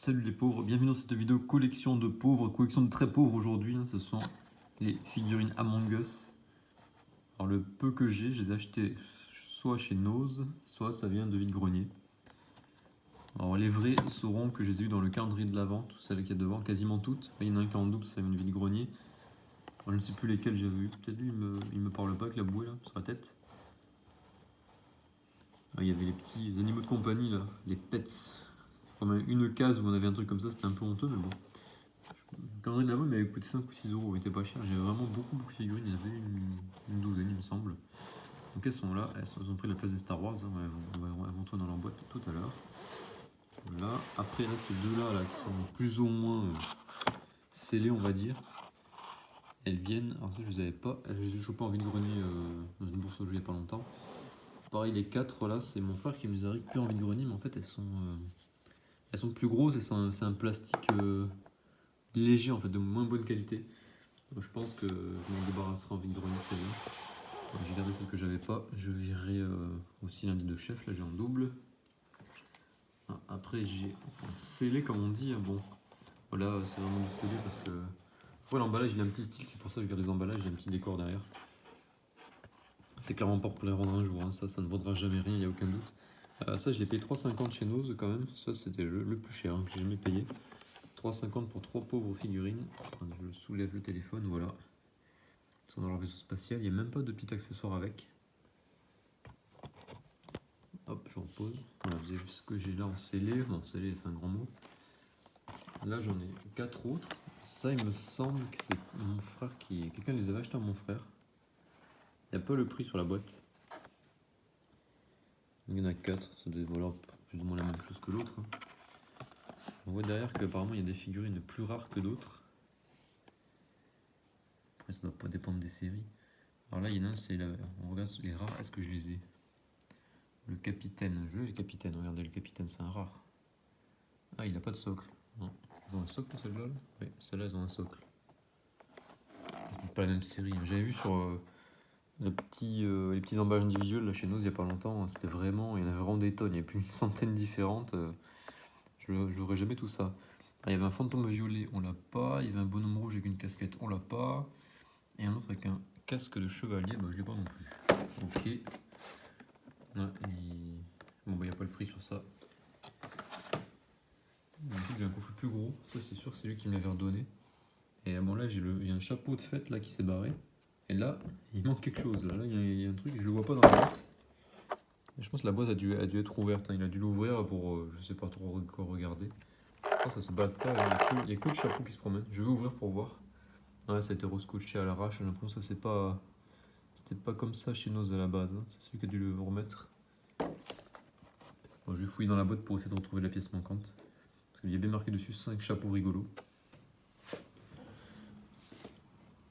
Salut les pauvres, bienvenue dans cette vidéo collection de pauvres, collection de très pauvres aujourd'hui. Ce sont les figurines Among Us. Alors le peu que j'ai, je les ai achetées soit chez Nose, soit ça vient de vide-grenier. Alors les vrais sauront que je les ai eu dans le calendrier de l'Avent, toutes celles qu'il y a devant, quasiment toutes. Mais il y en a un qui est en double, ça vient de vide-grenier. Je ne sais plus lesquels j'avais eu, peut-être lui il me parle pas avec la bouée là, sur la tête. Il y avait les petits animaux de compagnie là, les pets. Comme une case où on avait un truc comme ça, c'était un peu honteux, mais bon. Le calendrier de l'Avent m'avait coûté 5 ou 6 euros, il était pas cher. J'avais vraiment beaucoup de figurines, il y en avait une douzaine, il me semble. Donc elles sont là, elles ont pris la place des Star Wars, hein. Elles vont entrer dans leur boîte tout à l'heure. Voilà. Après, là, ces deux-là là, qui sont plus ou moins scellées, on va dire. Elles viennent, alors ça je les avais pas, je les ai chopées en vide-grenier dans une bourse aux jeux il y a pas longtemps. Pareil, les 4 là, c'est mon frère qui me les a récupérées en vide-grenier, mais en fait elles sont plus grosses et c'est un plastique léger en fait, de moins bonne qualité. Donc, je pense que je m'en débarrasserai en vide-grenier celle-là. J'ai gardé celle que j'avais pas, je virerai aussi lundi de chef, là j'ai en double. Après j'ai scellé comme on dit, bon voilà c'est vraiment du scellé parce que ouais, l'emballage il a un petit style, c'est pour ça que je garde les emballages, il y a un petit décor derrière. C'est clairement pas pour les rendre un jour, hein. Ça ne vaudra jamais rien, il n'y a aucun doute. Ça je l'ai payé 3,50 chez Nose quand même, ça c'était le plus cher que j'ai jamais payé. 3,50 pour 3 pauvres figurines. Je soulève le téléphone, voilà. Ils sont dans leur vaisseau spatial, il n'y a même pas de petit accessoire avec. Hop, je repose. Voilà, vous avez juste ce que j'ai là en scellé. Bon, scellé c'est un grand mot. Là j'en ai 4 autres. Ça il me semble que c'est mon frère qui... Quelqu'un les avait achetés à mon frère. Il n'y a pas le prix sur la boîte. Il y en a 4, ça doit valoir plus ou moins la même chose que l'autre. On voit derrière qu'apparemment il y a des figurines plus rares que d'autres. Après ça doit pas dépendre des séries. Alors là il y en a un, c'est on regarde les rares, est-ce que je les ai? Le capitaine, je veux le capitaine, regardez le capitaine, c'est un rare. Ah, il n'a pas de socle. Non. Ils ont un socle celle-là? Oui, celle-là, ils ont un socle. C'est pas la même série. J'avais vu sur les petits emballages individuels là, chez nous il n'y a pas longtemps. C'était vraiment, il y en avait vraiment des tonnes. Il y avait plus d'une centaine différentes. Je n'aurais jamais tout ça. Ah, il y avait un fantôme violet, on l'a pas. Il y avait un bonhomme rouge avec une casquette, on l'a pas. Et un autre avec un casque de chevalier, bah, je l'ai pas non plus. Ok. Ouais, bon, bah, il n'y a pas le prix sur ça. J'ai un coffre plus gros, ça c'est sûr que c'est lui qui me l'avait redonné. Et bon là il y a un chapeau de fête là qui s'est barré. Et là il manque quelque chose, là il y a un truc, je le vois pas dans la boîte. Et je pense que la boîte a dû être ouverte, hein. Il a dû l'ouvrir pour je sais pas trop quoi regarder. Ça se balade pas, il y a que le chapeau qui se promène. Je vais ouvrir pour voir. Ouais, ça a été rescotché à l'arrache, j'ai l'impression que ça c'était pas comme ça chez nous à la base, hein. C'est celui qui a dû le remettre. Bon, je vais fouiller dans la boîte pour essayer de retrouver la pièce manquante. Parce qu'il y a bien marqué dessus 5 chapeaux rigolos.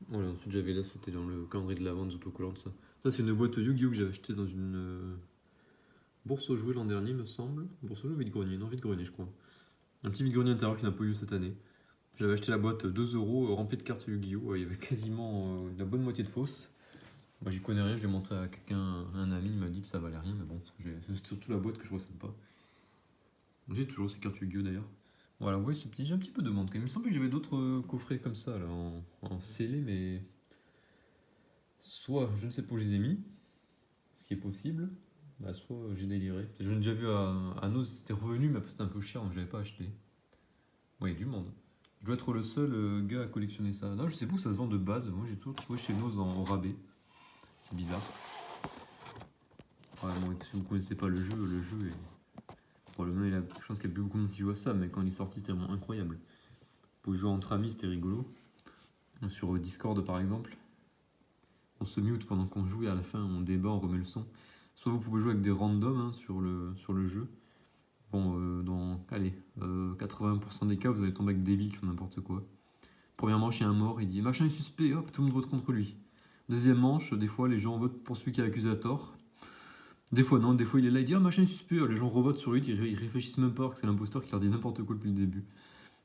Voilà, ensuite j'avais là, c'était dans le calendrier de l'Avent des autocollants, ça. Ça c'est une boîte Yu-Gi-Oh que j'avais acheté dans une bourse aux jouets l'an dernier, me semble. Bourse aux jouets vide-grenier, non vide-grenier je crois. Un petit vide-grenier intérieur qui n'a pas eu lieu cette année. J'avais acheté la boîte 2 euros remplie de cartes Yu-Gi-Oh! Il y avait quasiment la bonne moitié de fausses. Moi j'y connais rien, je l'ai montré à quelqu'un, un ami, il m'a dit que ça valait rien, mais bon, c'est surtout la boîte que je ressens pas. J'ai toujours ces cartes Yu-Gi-Oh d'ailleurs. Voilà, vous voyez ce petit, j'ai un petit peu de demande quand même. Il me semble que j'avais d'autres coffrets comme ça là, en scellé, mais soit je ne sais pas où je les ai mis, ce qui est possible, bah, soit j'ai déliré. J'en ai déjà vu à Nose, c'était revenu, mais après c'était un peu cher donc j'avais pas acheté. Ouais, il y a du monde. Je dois être le seul gars à collectionner ça. Non, je sais pas où ça se vend de base. Moi j'ai toujours trouvé chez Nose en rabais. C'est bizarre. Ouais, bon, si vous connaissez pas le jeu est. Probablement, je pense qu'il y a plus beaucoup de monde qui joue à ça, mais quand il est sorti, c'était vraiment incroyable. Vous pouvez jouer entre amis, c'était rigolo. Sur Discord par exemple, on se mute pendant qu'on joue et à la fin on débat, on remet le son. Soit vous pouvez jouer avec des randoms hein, sur le jeu. Bon, dans 80% des cas, vous allez tomber avec des débiles qui font n'importe quoi. Première manche, il y a un mort, il dit machin est suspect, hop, tout le monde vote contre lui. Deuxième manche, des fois les gens votent pour celui qui est accusé à tort. Des fois non, des fois il est là, il dit ah machin est suspect, les gens revotent sur lui, ils réfléchissent même pas que c'est l'imposteur qui leur dit n'importe quoi depuis le début.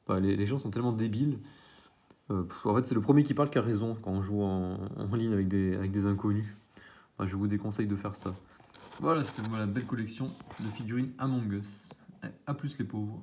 Enfin, les gens sont tellement débiles. En fait c'est le premier qui parle qui a raison quand on joue en ligne avec des inconnus. Enfin, je vous déconseille de faire ça. Voilà, c'était la belle collection de figurines Among Us. A plus les pauvres.